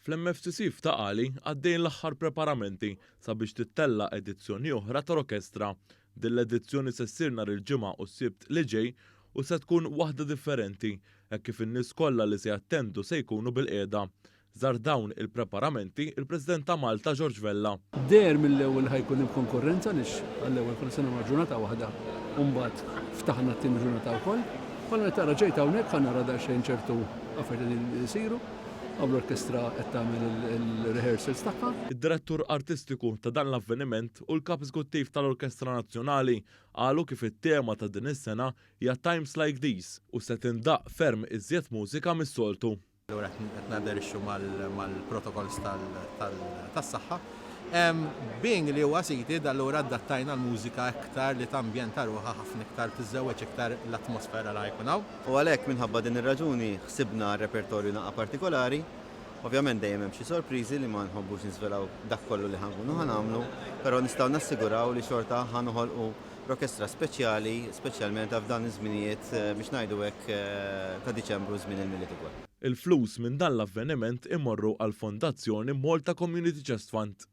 Fl-MFCC f'Taqali għaddejn l-aħħar preparamenti sabiex tittella edizzjoni oħra tal-orkestra. Din l-edizzjoni se ssir nhar il-ġimgħa u s-sibt li ġej u se tkun waħda differenti, hekk kif in-nies kollha li se jattendu se jkunu bil-qiegħda. Żar dawn il-preparamenti il-President ta' Malta George Vella. Der mill-ewwel ħajkun hemm konkurrenza lix għall-ewwel kull sena ma' ġurnata waħda. U mbagħad ftaħna t-tieni ġurnata wkoll. Kolla tara ġejt hawnhekk ħa nara daqsxejn ċertu affarijiet li jsiru. L-orkestra qed tagħmel il-rehearsals tagħha. Id-direttur artistiku ta' dan l-avveniment u l-kap eżekuttiv tal-Orkestra Nazzjonali qalu kif it-tema ta' din is-sena hija Times Like These u se tindaq ferm iżjed mużika mis-soltu. Allura qed naderixxu mal-protokolls tas-saħħa. Being li huwa seated allura adattajna l-mużika iktar li tambjenta ruħha ħafna iktar tiżewweġ iktar l-atmosfera li jkun hawn. U għalhekk minħabba din ir-raġuni ħsibna repertorju naqa' partikolari. Ovvjament dejjem hemm xi sorpriżi li ma nħobbux nisvelaw dak kollu li ħankunu ħanamlu, però nistgħu nassiguraw li xorta ħanoħolqu orkestra speċjali, speċjalment f'dan iż-żminijiet biex ngħidu hekk ta' Diċembru żmien il-miliet ukoll. Il-flus minn dan l-avveniment imorru għall Fondazzjoni Malta Community Chest Fund.